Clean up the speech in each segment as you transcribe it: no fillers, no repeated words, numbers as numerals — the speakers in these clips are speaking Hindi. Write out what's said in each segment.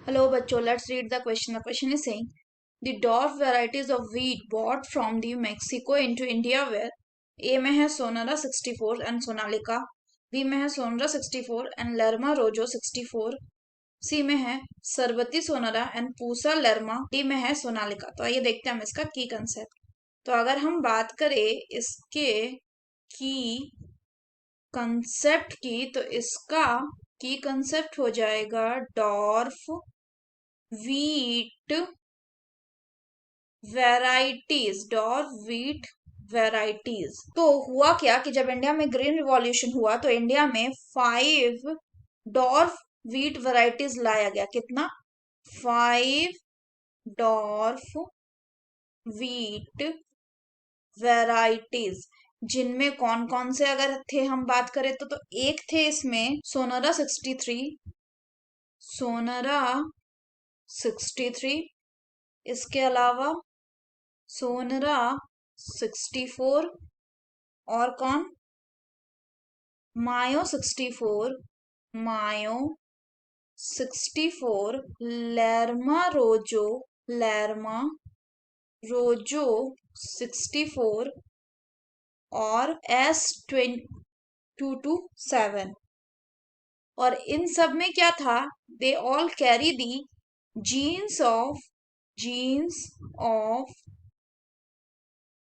Hello, bachcho. Let's read the question. The question is saying the dwarf varieties of wheat brought from the Mexico into India were A में है Sonara 64 and Sonalika, B में है Sonara 64 and Lerma Rojo 64, C में है सरबती सोनारा एंड पूसा लर्मा, डी में है सोनालिका। तो आइए देखते हैं हम इसका की कंसेप्ट। तो अगर हम बात करें इसके की कंसेप्ट की, तो इसका की कंसेप्ट हो जाएगा dwarf wheat varieties. Dwarf wheat varieties. तो हुआ क्या कि जब इंडिया में ग्रीन रिवॉल्यूशन हुआ तो इंडिया में 5 डॉर्फ व्हीट वेराइटीज लाया गया। कितना? 5 डॉर्फ व्हीट वेराइटीज, जिनमें कौन कौन से अगर थे हम बात करें तो एक थे इसमें सोनारा 63, सोनारा 63, इसके अलावा सोनरा 64 और कौन? मायो 64, मायो 64, लर्मा रोजो 64 और S227। और इन सब में क्या था? They all carry the genes of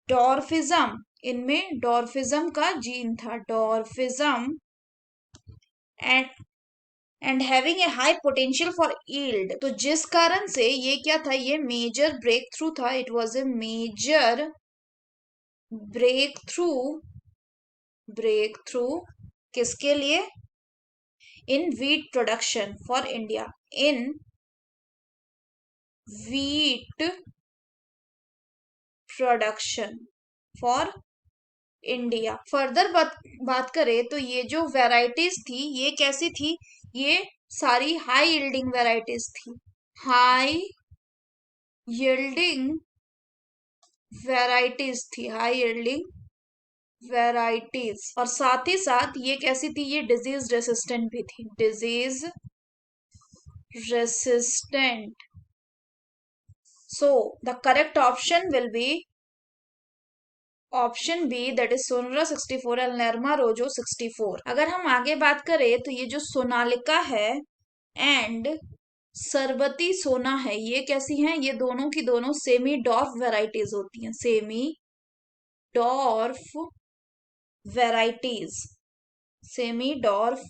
dwarfism. इनमें डॉर्फिज्म का जीन था, dwarfism, and having a high potential for yield. तो जिस कारण से ये क्या था? ये मेजर ब्रेक थ्रू था। It was a major breakthrough किसके लिए? In wheat production for India, in wheat production for India. Further बात करें तो ये जो वेराइटीज थी ये कैसी थी? ये सारी हाई यील्डिंग वेराइटीज थी, हाई यील्डिंग वेराइटीज थी, हाई यील्डिंग वेराइटीज। और साथ ही साथ ये कैसी थी? ये डिजीज रेसिस्टेंट भी थी, disease resistant. So the correct option will be option B, that is Sonora 64 and लर्मा रोजो 64। अगर हम आगे बात करें तो ये जो सोनालिका है एंड सरबती सोना है, ये कैसी हैं? ये दोनों की दोनों सेमी डॉर्फ वेराइटीज होती हैं, semi dwarf varieties, semi dwarf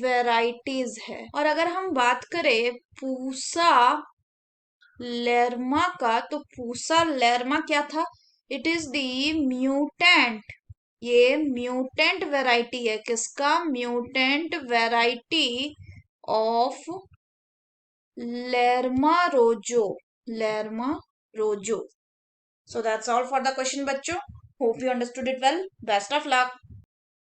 varieties है। और अगर हम बात करें पूसा लेरमा का, तो पूसा लेरमा क्या था? इट इज द म्यूटेंट, ये म्यूटेंट वेराइटी है। किसका? म्यूटेंट वेराइटी ऑफ लेरमा रोजो, लेरमा रोजो। So that's all for the question, बच्चों. Hope you understood it well. Best of luck.